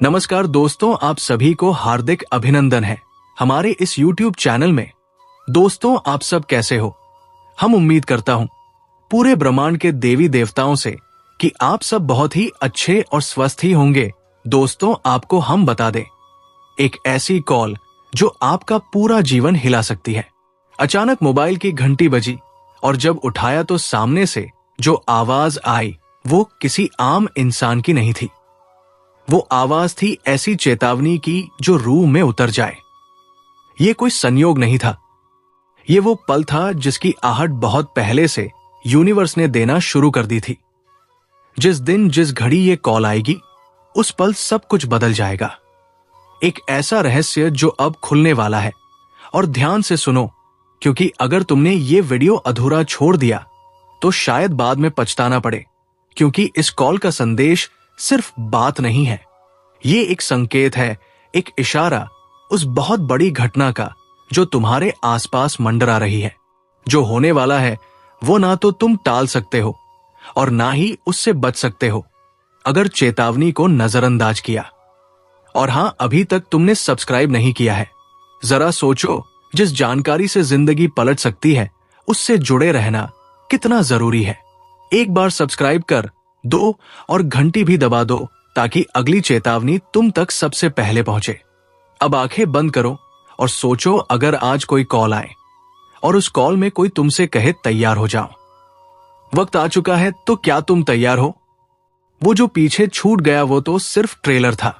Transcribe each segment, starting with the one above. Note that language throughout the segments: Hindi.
नमस्कार दोस्तों, आप सभी को हार्दिक अभिनंदन है हमारे इस YouTube चैनल में। दोस्तों, आप सब कैसे हो? हम उम्मीद करता हूं पूरे ब्रह्मांड के देवी देवताओं से कि आप सब बहुत ही अच्छे और स्वस्थ ही होंगे। दोस्तों, आपको हम बता दें, एक ऐसी कॉल जो आपका पूरा जीवन हिला सकती है। अचानक मोबाइल की घंटी बजी और जब उठाया तो सामने से जो आवाज आई वो किसी आम इंसान की नहीं थी। वो आवाज थी ऐसी चेतावनी की जो रूह में उतर जाए। ये कोई संयोग नहीं था, ये वो पल था जिसकी आहट बहुत पहले से यूनिवर्स ने देना शुरू कर दी थी। जिस दिन जिस घड़ी ये कॉल आएगी उस पल सब कुछ बदल जाएगा। एक ऐसा रहस्य जो अब खुलने वाला है। और ध्यान से सुनो, क्योंकि अगर तुमने ये वीडियो अधूरा छोड़ दिया तो शायद बाद में पछताना पड़े, क्योंकि इस कॉल का संदेश सिर्फ बात नहीं है, ये एक संकेत है, एक इशारा उस बहुत बड़ी घटना का जो तुम्हारे आसपास मंडरा रही है। जो होने वाला है वो ना तो तुम टाल सकते हो और ना ही उससे बच सकते हो अगर चेतावनी को नजरअंदाज किया। और हां, अभी तक तुमने सब्सक्राइब नहीं किया है। जरा सोचो, जिस जानकारी से जिंदगी पलट सकती है उससे जुड़े रहना कितना जरूरी है। एक बार सब्सक्राइब कर दो और घंटी भी दबा दो ताकि अगली चेतावनी तुम तक सबसे पहले पहुंचे। अब आंखें बंद करो और सोचो, अगर आज कोई कॉल आए और उस कॉल में कोई तुमसे कहे तैयार हो जाओ। वक्त आ चुका है, तो क्या तुम तैयार हो? वो जो पीछे छूट गया वो तो सिर्फ ट्रेलर था।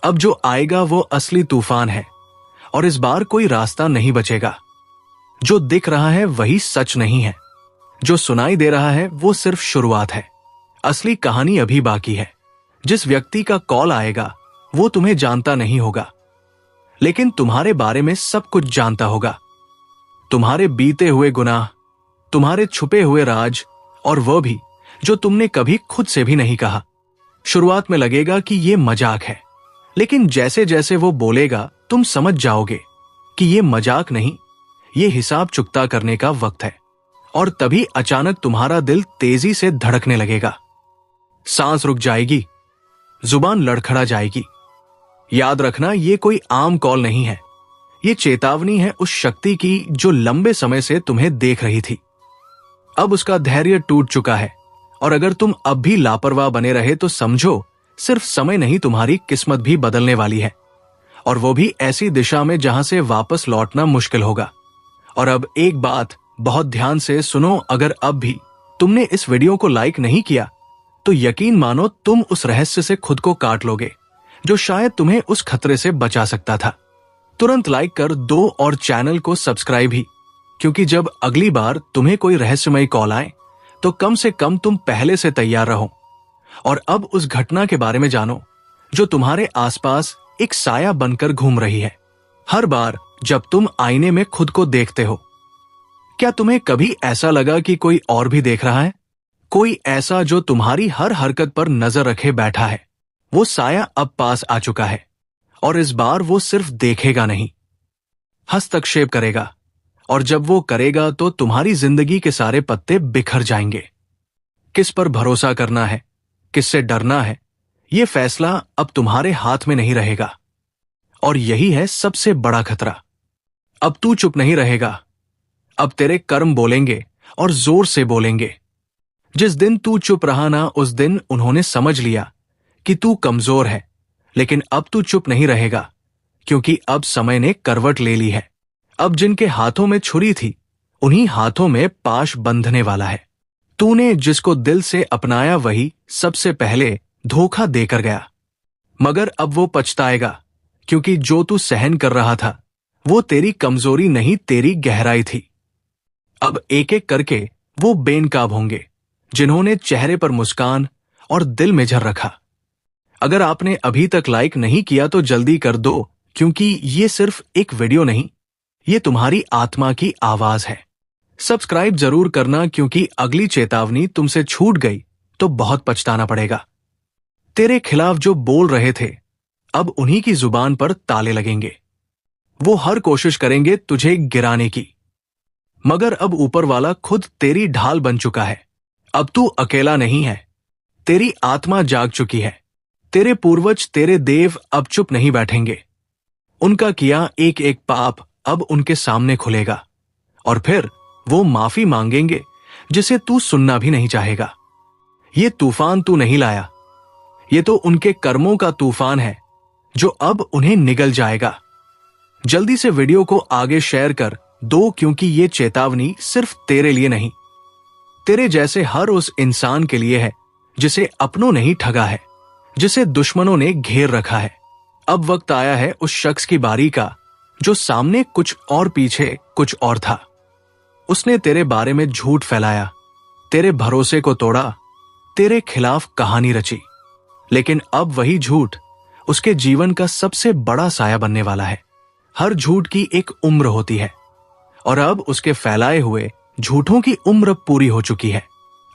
अब जो आएगा वो असली तूफान है और इस बार कोई रास्ता नहीं बचेगा। जो दिख रहा है वही सच नहीं है, जो सुनाई दे रहा है वो सिर्फ शुरुआत है। असली कहानी अभी बाकी है। जिस व्यक्ति का कॉल आएगा वो तुम्हें जानता नहीं होगा, लेकिन तुम्हारे बारे में सब कुछ जानता होगा। तुम्हारे बीते हुए गुनाह, तुम्हारे छुपे हुए राज, और वह भी जो तुमने कभी खुद से भी नहीं कहा। शुरुआत में लगेगा कि ये मजाक है, लेकिन जैसे जैसे वो बोलेगा तुम समझ जाओगे कि ये मजाक नहीं, ये हिसाब चुकता करने का वक्त है। और तभी अचानक तुम्हारा दिल तेजी से धड़कने लगेगा, सांस रुक जाएगी, जुबान लड़खड़ा जाएगी। याद रखना, ये कोई आम कॉल नहीं है, ये चेतावनी है उस शक्ति की जो लंबे समय से तुम्हें देख रही थी। अब उसका धैर्य टूट चुका है और अगर तुम अब भी लापरवाह बने रहे तो समझो, सिर्फ समय नहीं, तुम्हारी किस्मत भी बदलने वाली है, और वो भी ऐसी दिशा में जहां से वापस लौटना मुश्किल होगा। और अब एक बात बहुत ध्यान से सुनो, अगर अब भी तुमने इस वीडियो को लाइक नहीं किया तो यकीन मानो तुम उस रहस्य से खुद को काट लोगे जो शायद तुम्हें उस खतरे से बचा सकता था। तुरंत लाइक कर दो और चैनल को सब्सक्राइब भी, क्योंकि जब अगली बार तुम्हें कोई रहस्यमयी कॉल आए तो कम से कम तुम पहले से तैयार रहो। और अब उस घटना के बारे में जानो जो तुम्हारे आसपास एक साया बनकर घूम रही है। हर बार जब तुम आईने में खुद को देखते हो, क्या तुम्हें कभी ऐसा लगा कि कोई और भी देख रहा है? कोई ऐसा जो तुम्हारी हर हरकत पर नजर रखे बैठा है। वो साया अब पास आ चुका है और इस बार वो सिर्फ देखेगा नहीं, हस्तक्षेप करेगा। और जब वो करेगा तो तुम्हारी जिंदगी के सारे पत्ते बिखर जाएंगे। किस पर भरोसा करना है, किससे डरना है, ये फैसला अब तुम्हारे हाथ में नहीं रहेगा। और यही है सबसे बड़ा खतरा। अब तू चुप नहीं रहेगा, अब तेरे कर्म बोलेंगे और जोर से बोलेंगे। जिस दिन तू चुप रहा ना, उस दिन उन्होंने समझ लिया कि तू कमजोर है, लेकिन अब तू चुप नहीं रहेगा, क्योंकि अब समय ने करवट ले ली है। अब जिनके हाथों में छुरी थी उन्हीं हाथों में पाश बंधने वाला है। तूने जिसको दिल से अपनाया वही सबसे पहले धोखा देकर गया, मगर अब वो पछताएगा, क्योंकि जो तू सहन कर रहा था वो तेरी कमजोरी नहीं, तेरी गहराई थी। अब एक एक करके वो बेनकाब होंगे जिन्होंने चेहरे पर मुस्कान और दिल में झर रखा। अगर आपने अभी तक लाइक नहीं किया तो जल्दी कर दो, क्योंकि ये सिर्फ एक वीडियो नहीं, ये तुम्हारी आत्मा की आवाज है। सब्सक्राइब जरूर करना, क्योंकि अगली चेतावनी तुमसे छूट गई तो बहुत पछताना पड़ेगा। तेरे खिलाफ जो बोल रहे थे अब उन्हीं की जुबान पर ताले लगेंगे। वो हर कोशिश करेंगे तुझे गिराने की, मगर अब ऊपर वाला खुद तेरी ढाल बन चुका है। अब तू अकेला नहीं है, तेरी आत्मा जाग चुकी है। तेरे पूर्वज, तेरे देव अब चुप नहीं बैठेंगे। उनका किया एक एक पाप अब उनके सामने खुलेगा, और फिर वो माफी मांगेंगे जिसे तू सुनना भी नहीं चाहेगा। ये तूफान तू नहीं लाया, ये तो उनके कर्मों का तूफान है जो अब उन्हें निगल जाएगा। जल्दी से वीडियो को आगे शेयर कर दो, क्योंकि ये चेतावनी सिर्फ तेरे लिए नहीं, तेरे जैसे हर उस इंसान के लिए है जिसे अपनों ने ही ठगा है, जिसे दुश्मनों ने घेर रखा है। अब वक्त आया है उस शख्स की बारी का जो सामने कुछ और पीछे कुछ और था। उसने तेरे बारे में झूठ फैलाया, तेरे भरोसे को तोड़ा, तेरे खिलाफ कहानी रची, लेकिन अब वही झूठ उसके जीवन का सबसे बड़ा साया बनने वाला है। हर झूठ की एक उम्र होती है, और अब उसके फैलाए हुए झूठों की उम्र पूरी हो चुकी है।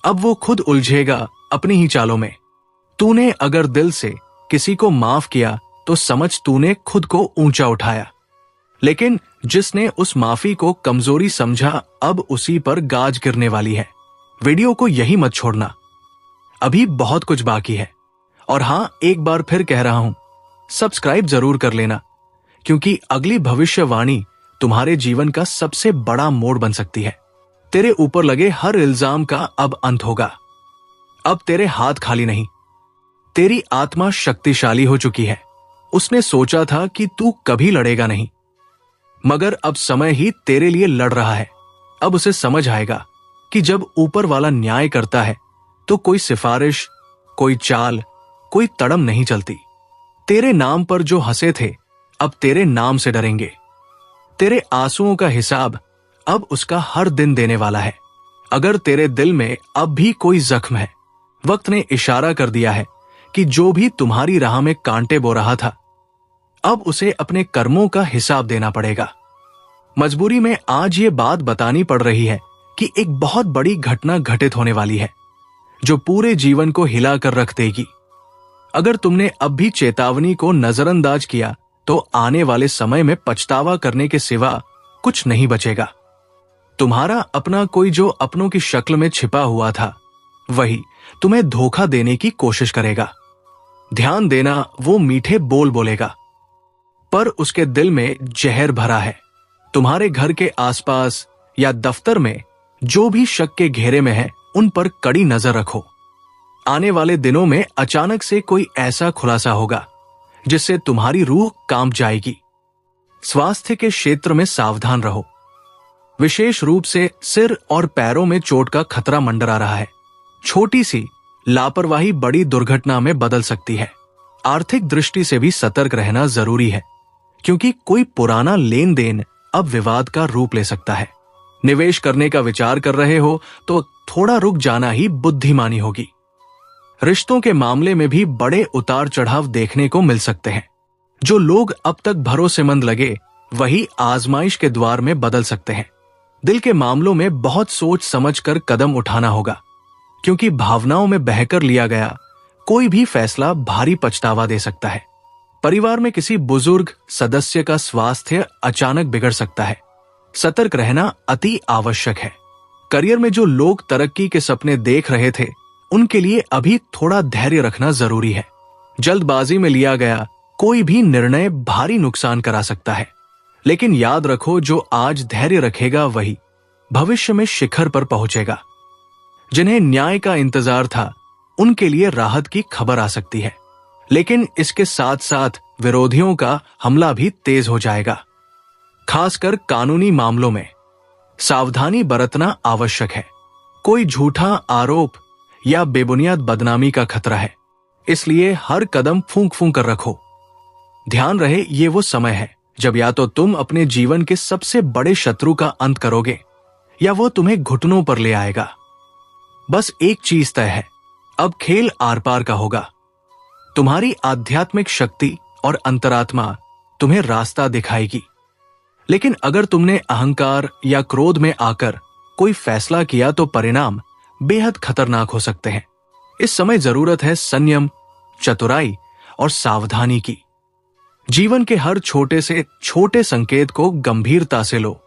अब वो खुद उलझेगा अपनी ही चालों में। तूने अगर दिल से किसी को माफ किया तो समझ तूने खुद को ऊंचा उठाया, लेकिन जिसने उस माफी को कमजोरी समझा अब उसी पर गाज गिरने वाली है। वीडियो को यही मत छोड़ना, अभी बहुत कुछ बाकी है। और हां, एक बार फिर कह रहा हूं, सब्सक्राइब जरूर कर लेना, क्योंकि अगली भविष्यवाणी तुम्हारे जीवन का सबसे बड़ा मोड़ बन सकती है। तेरे ऊपर लगे हर इल्जाम का अब अंत होगा। अब तेरे हाथ खाली नहीं, तेरी आत्मा शक्तिशाली हो चुकी है। उसने सोचा था कि तू कभी लड़ेगा नहीं, मगर अब समय ही तेरे लिए लड़ रहा है। अब उसे समझ आएगा कि जब ऊपर वाला न्याय करता है तो कोई सिफारिश, कोई चाल, कोई तड़म नहीं चलती। तेरे नाम पर जो हंसे थे अब तेरे नाम से डरेंगे। तेरे आंसुओं का हिसाब अब उसका हर दिन देने वाला है। अगर तेरे दिल में अब भी कोई जख्म है, वक्त ने इशारा कर दिया है कि जो भी तुम्हारी राह में कांटे बो रहा था, अब उसे अपने कर्मों का हिसाब देना पड़ेगा। मजबूरी में आज ये बात बतानी पड़ रही है कि एक बहुत बड़ी घटना घटित होने वाली है जो पूरे जीवन को हिला कर रख देगी। अगर तुमने अब भी चेतावनी को नजरअंदाज किया तो आने वाले समय में पछतावा करने के सिवा कुछ नहीं बचेगा। तुम्हारा अपना कोई जो अपनों की शक्ल में छिपा हुआ था, वही तुम्हें धोखा देने की कोशिश करेगा। ध्यान देना, वो मीठे बोल बोलेगा, पर उसके दिल में जहर भरा है। तुम्हारे घर के आसपास या दफ्तर में जो भी शक के घेरे में है, उन पर कड़ी नजर रखो। आने वाले दिनों में अचानक से कोई ऐसा खुलासा होगा जिससे तुम्हारी रूह कांप जाएगी। स्वास्थ्य के क्षेत्र में सावधान रहो, विशेष रूप से सिर और पैरों में चोट का खतरा मंडरा रहा है। छोटी सी लापरवाही बड़ी दुर्घटना में बदल सकती है। आर्थिक दृष्टि से भी सतर्क रहना जरूरी है, क्योंकि कोई पुराना लेन देन अब विवाद का रूप ले सकता है। निवेश करने का विचार कर रहे हो तो थोड़ा रुक जाना ही बुद्धिमानी होगी। रिश्तों के मामले में भी बड़े उतार चढ़ाव देखने को मिल सकते हैं। जो लोग अब तक भरोसेमंद लगे, वही आजमाइश के द्वार में बदल सकते हैं। दिल के मामलों में बहुत सोच समझ कर कदम उठाना होगा, क्योंकि भावनाओं में बहकर लिया गया कोई भी फैसला भारी पछतावा दे सकता है। परिवार में किसी बुजुर्ग सदस्य का स्वास्थ्य अचानक बिगड़ सकता है। सतर्क रहना अति आवश्यक है। करियर में जो लोग तरक्की के सपने देख रहे थे, उनके लिए अभी थोड़ा धैर्य रखना जरूरी है। जल्दबाजी में लिया गया कोई भी निर्णय भारी नुकसान करा सकता है, लेकिन याद रखो, जो आज धैर्य रखेगा वही भविष्य में शिखर पर पहुंचेगा। जिन्हें न्याय का इंतजार था, उनके लिए राहत की खबर आ सकती है, लेकिन इसके साथ साथ विरोधियों का हमला भी तेज हो जाएगा। खासकर कानूनी मामलों में सावधानी बरतना आवश्यक है। कोई झूठा आरोप या बेबुनियाद बदनामी का खतरा है, इसलिए हर कदम फूंक फूंक कर रखो। ध्यान रहे, ये वो समय है जब या तो तुम अपने जीवन के सबसे बड़े शत्रु का अंत करोगे, या वो तुम्हें घुटनों पर ले आएगा। बस एक चीज तय है, अब खेल आर पार का होगा। तुम्हारी आध्यात्मिक शक्ति और अंतरात्मा तुम्हें रास्ता दिखाएगी, लेकिन अगर तुमने अहंकार या क्रोध में आकर कोई फैसला किया तो परिणाम बेहद खतरनाक हो सकते हैं। इस समय जरूरत है संयम, चतुराई और सावधानी की। जीवन के हर छोटे से छोटे संकेत को गंभीरता से लो।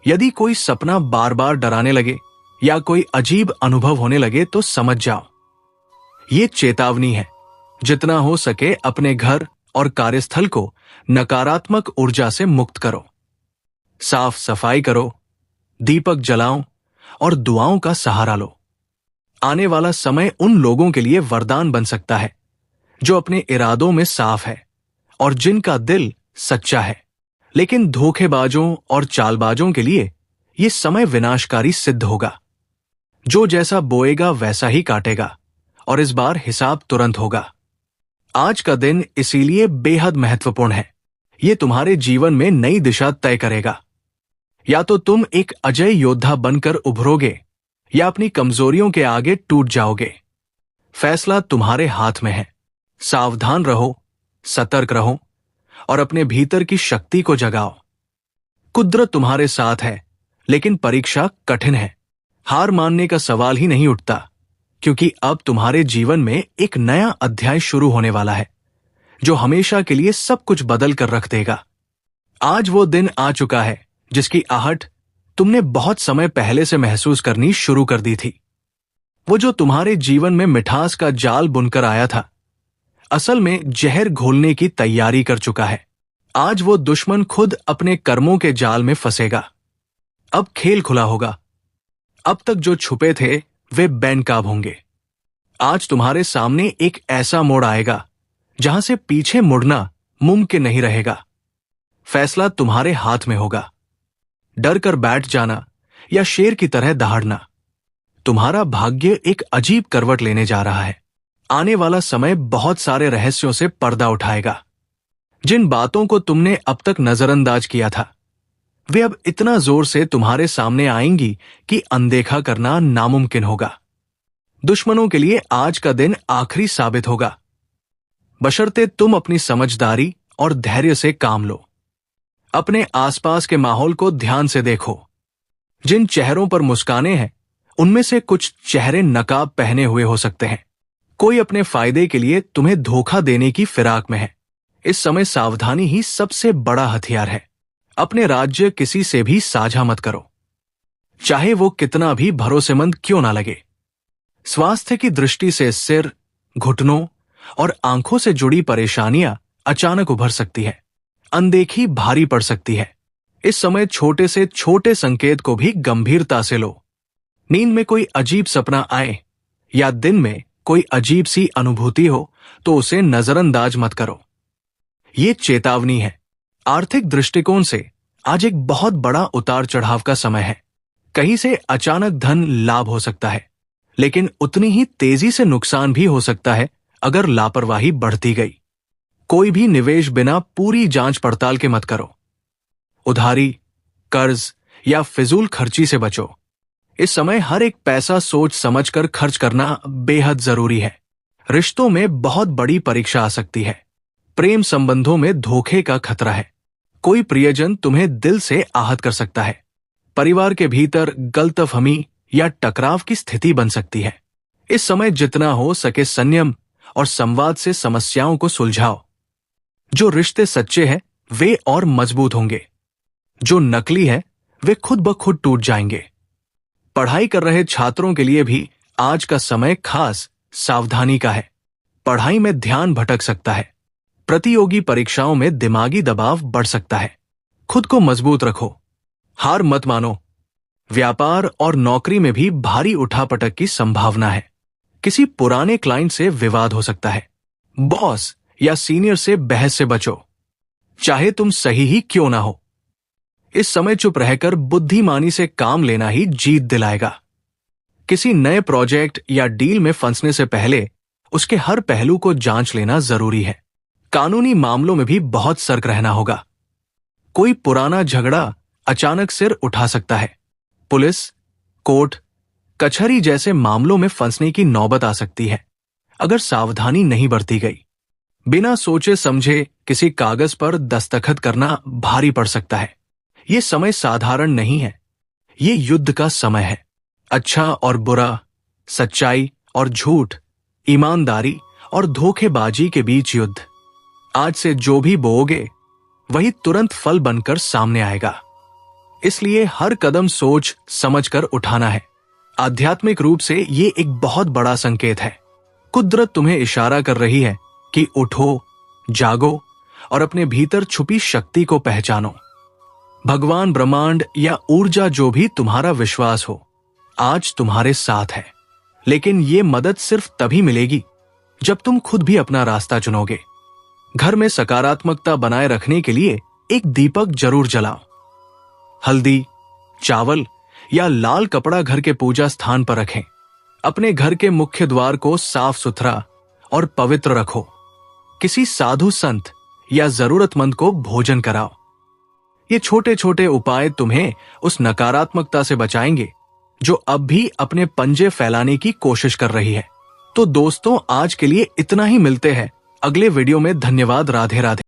यदि कोई सपना बार बार डराने लगे या कोई अजीब अनुभव होने लगे तो समझ जाओ, ये चेतावनी है जितना हो सके अपने घर और कार्यस्थल को नकारात्मक ऊर्जा से मुक्त करो। साफ सफाई करो, दीपक जलाओ और दुआओं का सहारा लो। आने वाला समय उन लोगों के लिए वरदान बन सकता है जो अपने इरादों में साफ है और जिनका दिल सच्चा है। लेकिन धोखेबाजों और चालबाजों के लिए यह समय विनाशकारी सिद्ध होगा। जो जैसा बोएगा वैसा ही काटेगा और इस बार हिसाब तुरंत होगा। आज का दिन इसीलिए बेहद महत्वपूर्ण है। यह तुम्हारे जीवन में नई दिशा तय करेगा। या तो तुम एक अजय योद्धा बनकर उभरोगे या अपनी कमजोरियों के आगे टूट जाओगे। फैसला तुम्हारे हाथ में है। सावधान रहो, सतर्क रहो और अपने भीतर की शक्ति को जगाओ। कुदरत तुम्हारे साथ है, लेकिन परीक्षा कठिन है। हार मानने का सवाल ही नहीं उठता, क्योंकि अब तुम्हारे जीवन में एक नया अध्याय शुरू होने वाला है जो हमेशा के लिए सब कुछ बदल कर रख देगा। आज वो दिन आ चुका है जिसकी आहट तुमने बहुत समय पहले से महसूस करनी शुरू कर दी थी। वो जो तुम्हारे जीवन में मिठास का जाल बुनकर आया था, असल में जहर घोलने की तैयारी कर चुका है। आज वो दुश्मन खुद अपने कर्मों के जाल में फंसेगा। अब खेल खुला होगा। अब तक जो छुपे थे वे बेनकाब होंगे। आज तुम्हारे सामने एक ऐसा मोड़ आएगा जहां से पीछे मुड़ना मुमकिन नहीं रहेगा। फैसला तुम्हारे हाथ में होगा। डर कर बैठ जाना या शेर की तरह दहाड़ना। तुम्हारा भाग्य एक अजीब करवट लेने जा रहा है। आने वाला समय बहुत सारे रहस्यों से पर्दा उठाएगा। जिन बातों को तुमने अब तक नजरअंदाज किया था, वे अब इतना जोर से तुम्हारे सामने आएंगी कि अनदेखा करना नामुमकिन होगा। दुश्मनों के लिए आज का दिन आखिरी साबित होगा, बशर्ते तुम अपनी समझदारी और धैर्य से काम लो। अपने आसपास के माहौल को ध्यान से देखो। जिन चेहरों पर मुस्काने हैं, उनमें से कुछ चेहरे नकाब पहने हुए हो सकते हैं। कोई अपने फायदे के लिए तुम्हें धोखा देने की फिराक में है। इस समय सावधानी ही सबसे बड़ा हथियार है। अपने राज्य किसी से भी साझा मत करो, चाहे वो कितना भी भरोसेमंद क्यों ना लगे। स्वास्थ्य की दृष्टि से सिर, घुटनों और आंखों से जुड़ी परेशानियां अचानक उभर सकती है। अनदेखी भारी पड़ सकती है। इस समय छोटे से छोटे संकेत को भी गंभीरता से लो। नींद में कोई अजीब सपना आए या दिन में कोई अजीब सी अनुभूति हो तो उसे नजरअंदाज मत करो। ये चेतावनी है। आर्थिक दृष्टिकोण से आज एक बहुत बड़ा उतार चढ़ाव का समय है। कहीं से अचानक धन लाभ हो सकता है, लेकिन उतनी ही तेजी से नुकसान भी हो सकता है अगर लापरवाही बढ़ती गई। कोई भी निवेश बिना पूरी जांच पड़ताल के मत करो। उधारी, कर्ज या फिजूल खर्ची से बचो। इस समय हर एक पैसा सोच समझकर खर्च करना बेहद जरूरी है। रिश्तों में बहुत बड़ी परीक्षा आ सकती है। प्रेम संबंधों में धोखे का खतरा है। कोई प्रियजन तुम्हें दिल से आहत कर सकता है। परिवार के भीतर गलतफहमी या टकराव की स्थिति बन सकती है। इस समय जितना हो सके संयम और संवाद से समस्याओं को सुलझाओ। जो रिश्ते सच्चे हैं वे और मजबूत होंगे। जो नकली हैं वे खुद ब खुद टूट जाएंगे। पढ़ाई कर रहे छात्रों के लिए भी आज का समय खास सावधानी का है। पढ़ाई में ध्यान भटक सकता है। प्रतियोगी परीक्षाओं में दिमागी दबाव बढ़ सकता है। खुद को मजबूत रखो। हार मत मानो। व्यापार और नौकरी में भी भारी उठापटक की संभावना है। किसी पुराने क्लाइंट से विवाद हो सकता है। बॉस या सीनियर से बहस से बचो, चाहे तुम सही ही क्यों ना हो। इस समय चुप रहकर बुद्धिमानी से काम लेना ही जीत दिलाएगा। किसी नए प्रोजेक्ट या डील में फंसने से पहले उसके हर पहलू को जांच लेना जरूरी है। कानूनी मामलों में भी बहुत सतर्क रहना होगा। कोई पुराना झगड़ा अचानक सिर उठा सकता है। पुलिस, कोर्ट, कचहरी जैसे मामलों में फंसने की नौबत आ सकती है अगर सावधानी नहीं बरती गई। बिना सोचे समझे किसी कागज पर दस्तखत करना भारी पड़ सकता है। यह समय साधारण नहीं है। ये युद्ध का समय है। अच्छा और बुरा, सच्चाई और झूठ, ईमानदारी और धोखेबाजी के बीच युद्ध। आज से जो भी बोओगे वही तुरंत फल बनकर सामने आएगा। इसलिए हर कदम सोच समझकर उठाना है। आध्यात्मिक रूप से ये एक बहुत बड़ा संकेत है। कुदरत तुम्हें इशारा कर रही है कि उठो, जागो और अपने भीतर छुपी शक्ति को पहचानो। भगवान, ब्रह्मांड या ऊर्जा, जो भी तुम्हारा विश्वास हो, आज तुम्हारे साथ है। लेकिन ये मदद सिर्फ तभी मिलेगी जब तुम खुद भी अपना रास्ता चुनोगे। घर में सकारात्मकता बनाए रखने के लिए एक दीपक जरूर जलाओ। हल्दी, चावल या लाल कपड़ा घर के पूजा स्थान पर रखें। अपने घर के मुख्य द्वार को साफ सुथरा और पवित्र रखो। किसी साधु संत या जरूरतमंद को भोजन कराओ। ये छोटे छोटे उपाय तुम्हें उस नकारात्मकता से बचाएंगे जो अब भी अपने पंजे फैलाने की कोशिश कर रही है। तो दोस्तों, आज के लिए इतना ही। मिलते हैं अगले वीडियो में। धन्यवाद। राधे राधे।